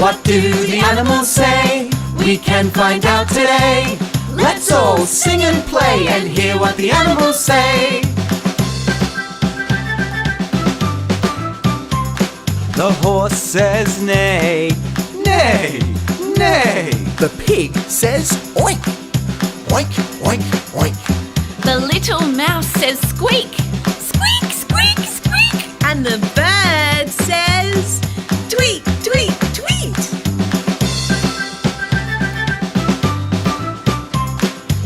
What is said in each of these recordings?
What do the animals say? We can find out today. Let's all sing and play and hear what the animals say. The horse says neigh, neigh, neigh. The pig says oink, oink, oink, oink. The little mouse says squeak, squeak, squeak, squeak. And the bird says tweet, tweet, tweet.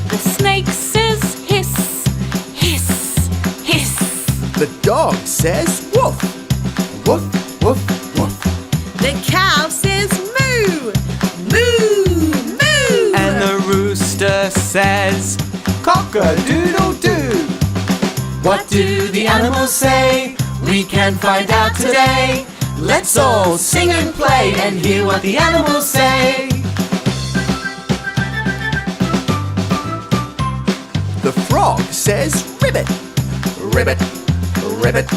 The snake says hiss, hiss, hiss. The dog says woof, woof, woof, woof. The cow says moo, moo, moo. And the rooster says cock-a-doodle-doo. What do the animals say? We can find out today. Let's all sing and play and hear what the animals say. The frog says ribbit, ribbit, ribbit.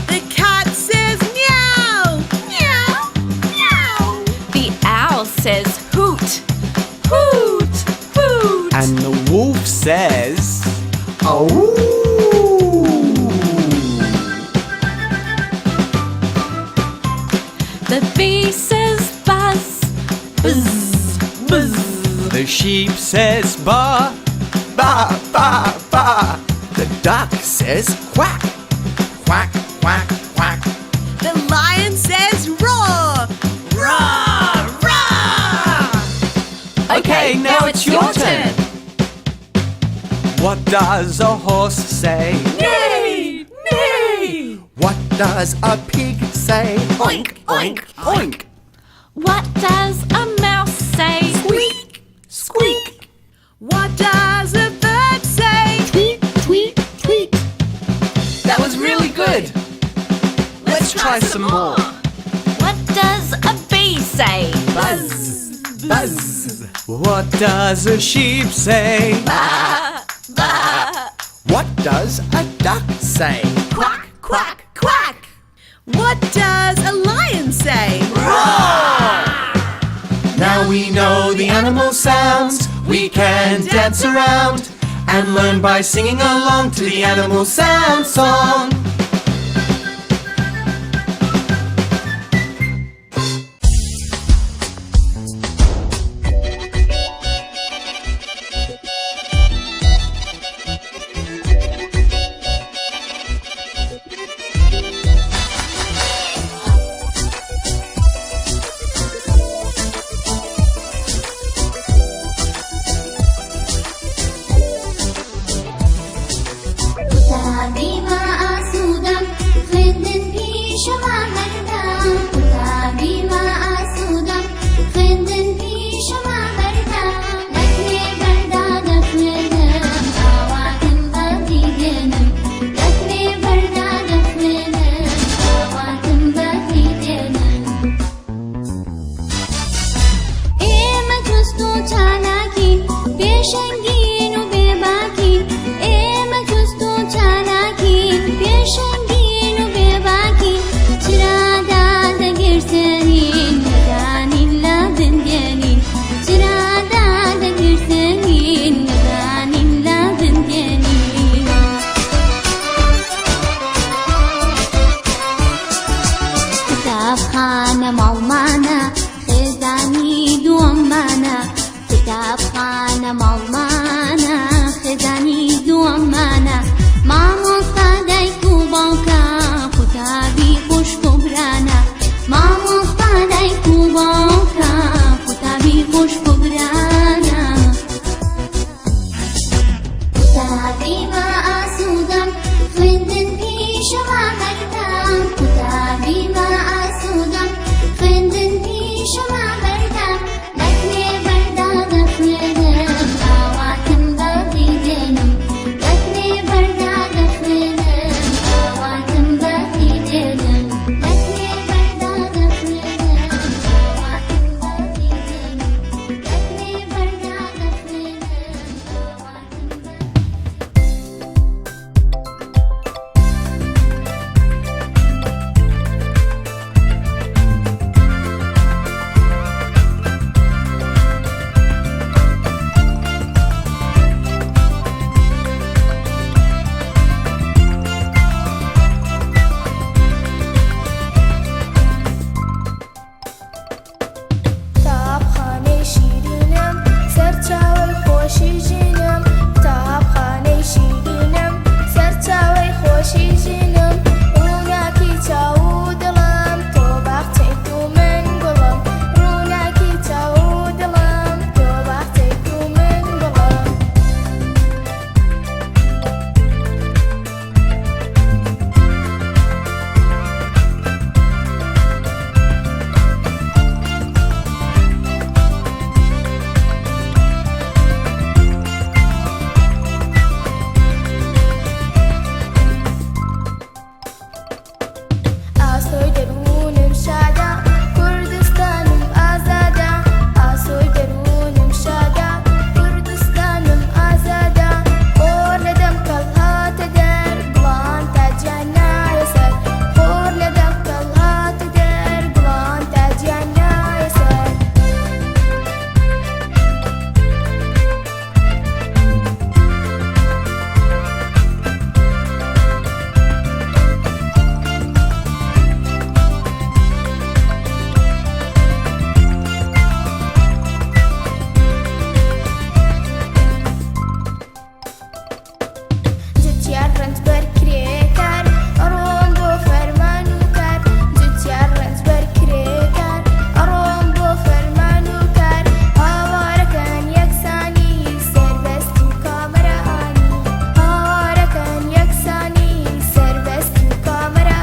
The cat says meow, meow, meow. The owl says hoot, hoot, hoot. And the wolf says Oh. The bee says buzz, buzz, buzz. the sheep says ba, ba, ba, ba. The duck says quack, quack, quack, quack. The lion says roar, roar, roar. Okay, now it's your turn. What does a horse say? Neigh, neigh. What does a pig say? Oink, oink, oink. What does a mouse say? Squeak, squeak. What does a bird say? Tweet, tweet, tweet. That was really good. Let's try some more. What does a bee say? Buzz, buzz. What does a sheep say? Ba, ba. What does a duck say? Quack, quack, quack. What does a lion say? Now we know the animal sounds. We can dance around and learn by singing along to the animal sound song. رنج بركريكر أروم بو فرمانوكر جوتيار رنج بركريكر أروم بو فرمانوكر هاواركن يكساني سربستو كامراني هاواركن يكساني سربستو كامراني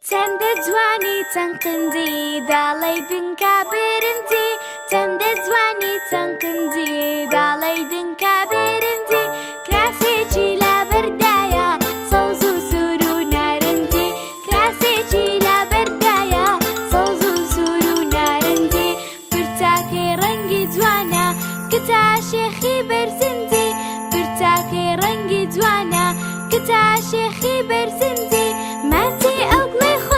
چەندە جوانی چەند قندی داڵێ دنکا برنجی چەندە جوانی چەند قندی داڵێ دنکا برنجی کراسێکی لابەردایە سەوز و سوور و نارنجی کراسێکی لابەردایە سەوز و سوور و نارنجی پرچاکەی ڕەنگی جوانە کتا شێخی بەرزنجی پرچاکەی ڕەنگی جوانە کتا شێخی بەرزنجی ماچی ئەو گوڵەی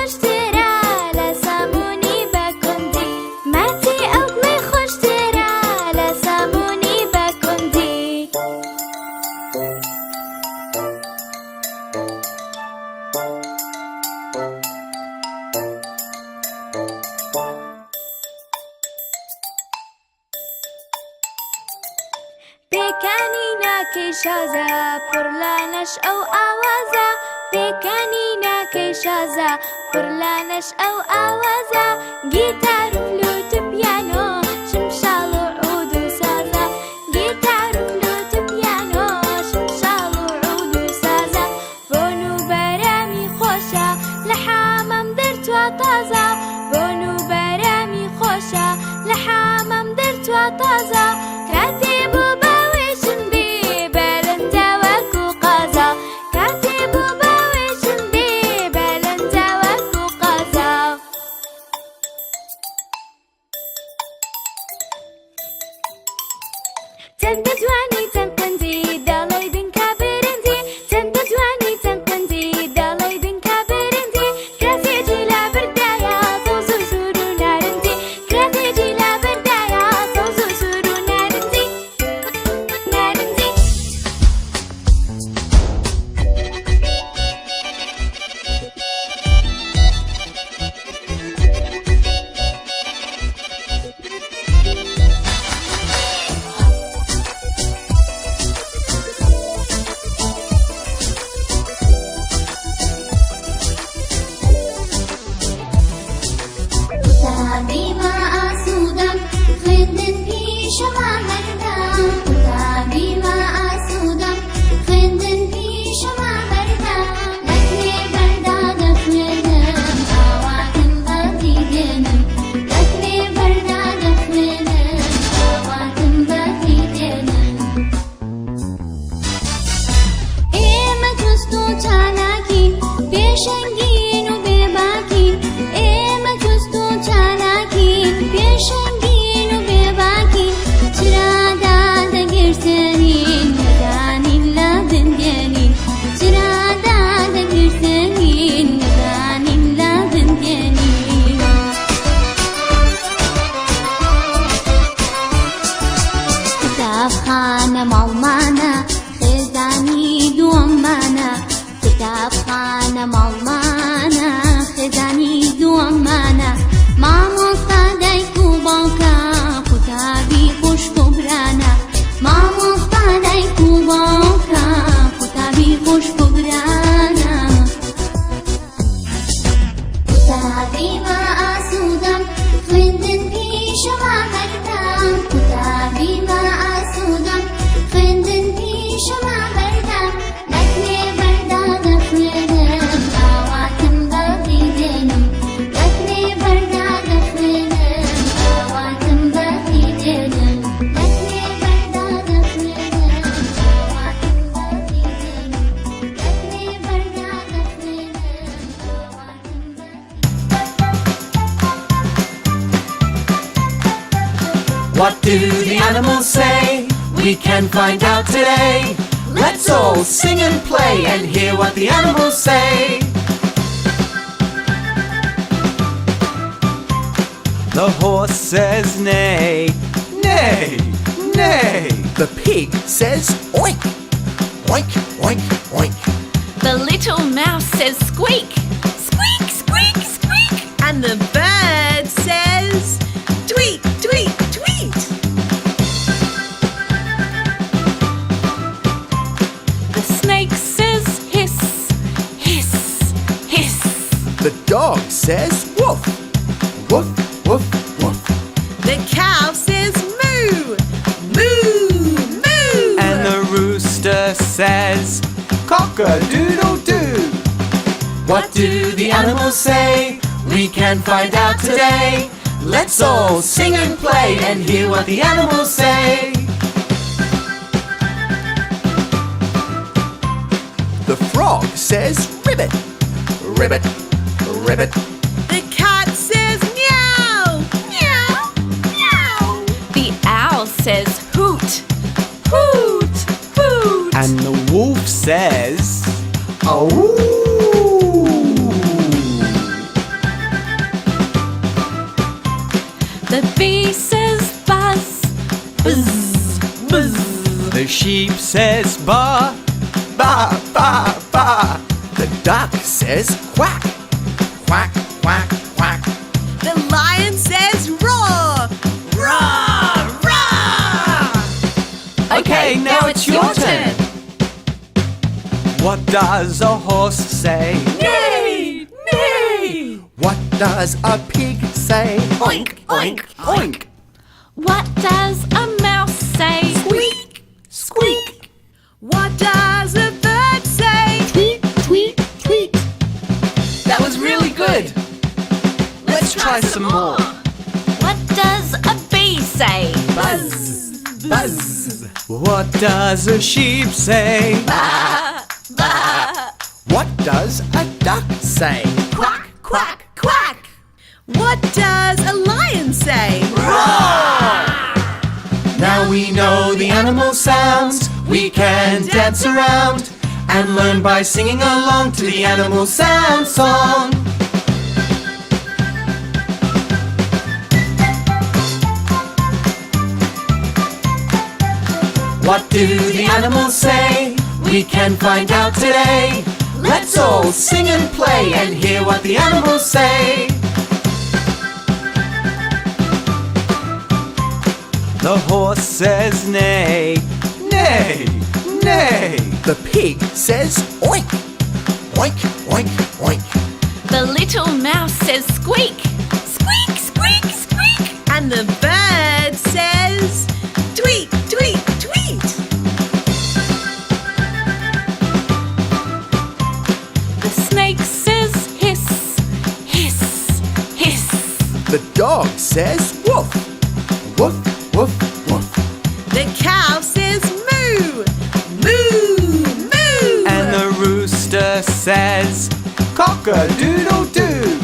شازە پڕ لە نەش ئەو ئاوازە پێکانی ناکەی شازە پڕ لە نەش ئەو ئاوازە گیتار و فلوت و پیانۆ شمشاڵ و عود و سازە گیتار و فلوت و پیانۆ شمشاڵ و عود و سازە بۆن و بەرامی خۆشە لە حامەم دەرتوە تازە بۆن و بەرامی خۆشە لە حامەم دەرتوە تازە کاتێ بۆ باوێشم بێ بەلەندە وەکو قازە کاتێ بۆ باوێشم بێ بەلەندە وەکو قازە چەندە جوانی چەند قەندی دەڵێی بنکە برنجی چەندە جوانی چەند قەندی دەڵێی بنکە برنجی کراسێکی لە بەردایە سەوز و سوور و نارنجی کراسێکی لە بەردایە سەوز و سوور و نارنجی نارنجی قوتابی ما ئاسوودەم خوێندن پیشەما هەردام قوتابی ما ئاسوودەم خوێندن پیشەما هەردام لە کلێڤەردا دەخوێنم ئاواتم بەفی دێنم لە کلێڤەردا دەخوێنم ئاواتم بەفی دێنم ئێمە جوست و چالاکین پێشەنگین و بێباکین ئێمە جوست و چالاکین پێشەنگین و بێباکین چرادا دەگرسێنین نەدانین لە بنگێنین چرادا دەگرسێنین نەدانین لە بنگێنین کتابخانە ماڵمانە خێزانی دووەممانە کتابخانە ماڵمانە خێزانی دووەممانە مامۆستا دایک و باوکە قوتابی خوشک و برانە مامۆستا دایک و باوکە قوتابی خوشک و برانە قوتابی ما ئاسوودەم خوێندن پیشەما هەردام قوتابی ما ئاسوودەم خوێندن پیشەما هەردام لە کلێڤەردا دەخوێنم ئاواتم بەفی دێنم لە کلێڤەردا دەخوێنم ئاواتم بەفی دێنم لە کلێڤەردا دەخوێنم ئاواتم بەفی دێنم لە کلێڤەردا دەخوێنم What do the animals say? We can find out today. Let's all sing and play and hear what the animals say. The horse says neigh, neigh, neigh. The pig says oink. Oink, oink, oink. The little mouse says squeak. Squeak, squeak, squeak. And the bird says tweet, tweet, tweet. The snake says hiss. Hiss, hiss. The dog says woof. Woof, woof, woof. The cow says moo. Moo, moo. And the rooster says cock-a-doodle-doo. What do the animals say? We can find out today. Let's all sing and play and hear what the animals say. The frog says ribbit. Ribbit, ribbit. The cat says meow. Meow, meow. The owl says hoot. Hoot, hoot. And the wolf says Oh! The bee says buzz. Buzz, buzz. the sheep says ba, ba, ba, ba. The duck says quack. Quack, quack, quack. The lion says roar. Roar, roar. Okay, now it's your turn. does a horse say? Neigh, neigh. What does a pig say? Oink, oink, oink. What does a mouse say? Squeak, squeak. What does a bird say? Tweet, tweet, tweet. That was really good. Let's try some more. What does a bee say? Buzz, buzz. What does a sheep say? Ba, ba. What does a duck say? Quack, quack, quack. What does a lion say? Now we know the animal sounds. We can dance around and learn by singing along to the animal sound song. What do the animals say? We can find out today. Let's all sing and play and hear what the animals say. The horse says neigh, neigh, neigh. The pig says oink, oink, oink, oink. The little mouse says squeak. Squeak, squeak, squeak. And the bird says tweet, tweet, tweet. The snake says hiss, hiss, hiss. The dog says woof, woof, woof, woof. The cow says moo, moo, moo. And the rooster says cock-a-doodle-doo.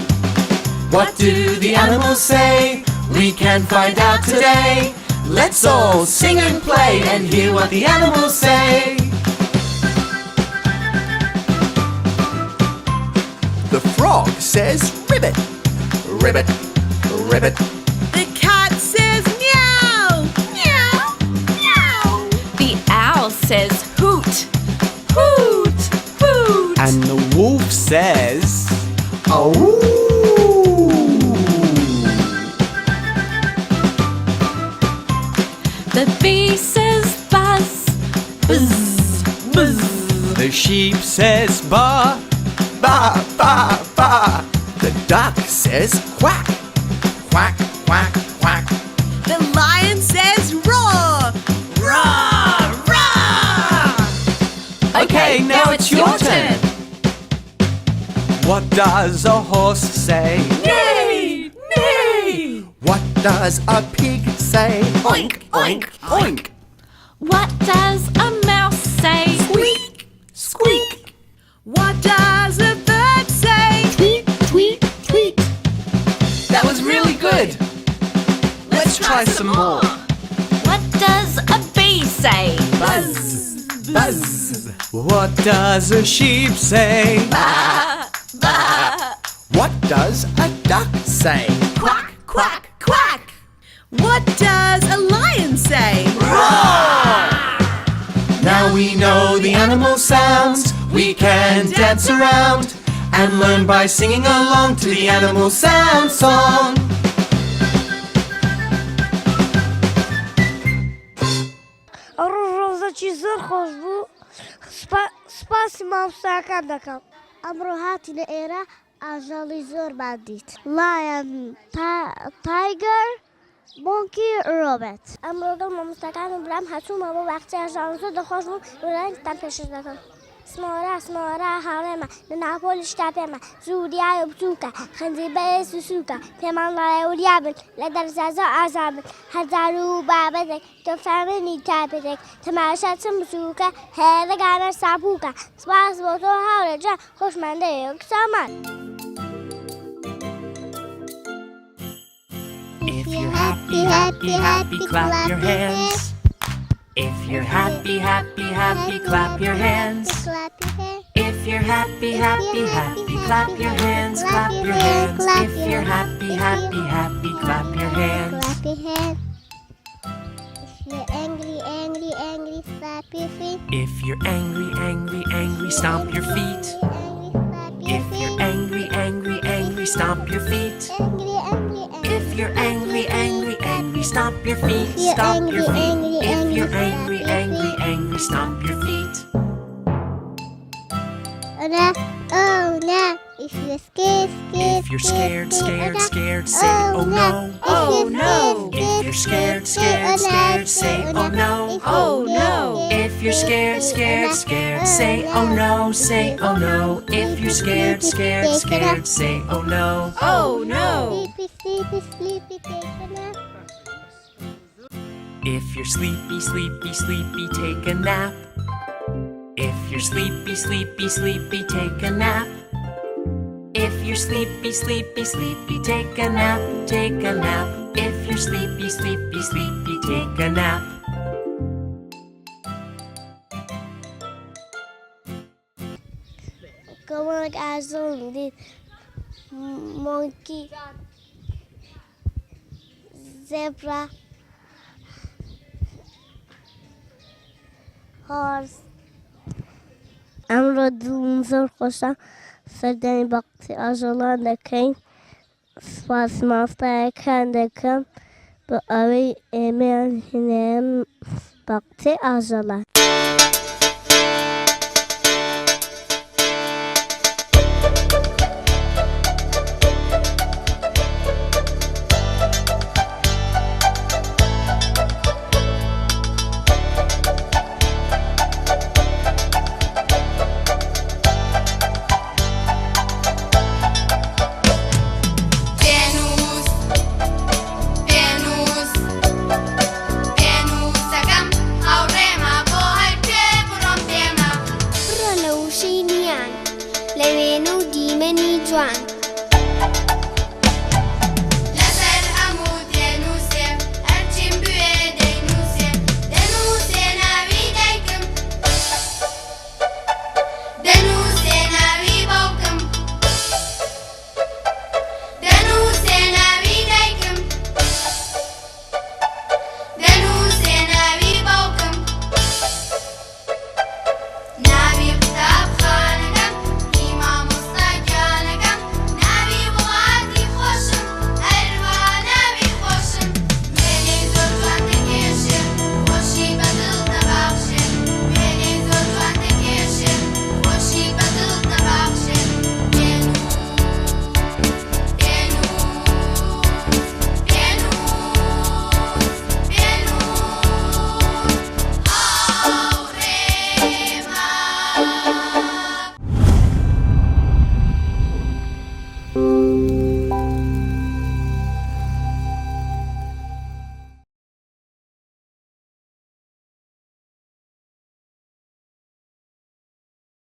What do the animals say? We can find out today. Let's all sing and play and hear what the animals say. The frog says ribbit, ribbit, ribbit. The cat says meow, meow, meow. The owl says hoot, hoot, hoot. And the wolf says The bee says buzz, buzz, buzz. the sheep says ba, ba, ba, ba. The duck says quack, quack, quack, quack. The lion says roar, roar, roar. Okay, now it's your turn. What does a horse say? Neigh, neigh. What does a pig say? Oink, oink, oink. What does a mouse say? Squeak, squeak. What does a bird say? Tweet, tweet, tweet. That was really good. Let's try some more. What does a bee say? Buzz, buzz. What does a sheep say? Ba, ba. What does a duck say? Quack, quack, quack. What does a lion say? Now we know the animal sounds. We can dance around and learn by singing along to the animal sound song. ڕۆژێکی زۆر خۆش بوو سپاسی مامۆستاکان دەکەم ئەمڕۆ هاتیە ئێرە ئاژەڵی زۆرمان دیت لایەن تایگەر مۆنکی ڕۆبێت ئەمڕۆ دڵ مامۆستاکانم برام هەچوومە بۆ باخچەی ئاژەڵان زۆر دڵخۆش بووم وەلایەنتان پێشکەش دەکەم سمۆرە سمۆرە هاوڕێمە لە ناپۆلیشتا پێمە زوریایە بچووکە خەنجەی بەێ سوسووکە پێمان وڵایە وریابن لە دەرزازە ئازابن هەزار و بابەتێک تۆفامێنی تاپێتێک تەماشا چەند بچووکە هێرەگانە ساپووکە سپاس بۆ تۆ هاوڕێ جا خۆشمەندەیەک سامان. If you're happy, happy, happy, clap your hands. If you're happy, happy, happy, clap your hands. If you're happy, happy, happy, clap your hands, clap your hands. If you're happy, happy, happy, clap your hands. If you're angry, angry, angry, slap your feet. If you're angry, angry, angry, stomp your feet. If you're angry, angry, angry, stomp your feet. If you're angry, angry, angry, stomp your feet, stomp your feet. If you're angry, angry, angry, stomp your feet. no. Oh no. If you're scared, If you're scared, scared, scared, say oh no. Oh no. If you're scared, scared, scared, say oh no. Oh no. If you're scared, scared, scared, say oh no, say oh no. If you're scared, scared, scared, say oh no. Oh no. Sleepy, sleepy, sleepy, take a nap. If you're sleepy, sleepy, sleepy, take a nap. If you're sleepy, sleepy, sleepy, take a nap. If you're sleepy, sleepy, sleepy, take a nap, take a nap. If you're sleepy, sleepy, sleepy, take a nap. Go on, ئاژەڵ monkey, zebra, horse. ئەمڕۆ دڵم زۆر خۆشە سەردانی باخچەی ئاژەڵان دەکەین. سوپاس مامۆستایەکان دەکەم بۆ ئەوەی ئێمەیان هێنایە باخچەی ئاژەڵان.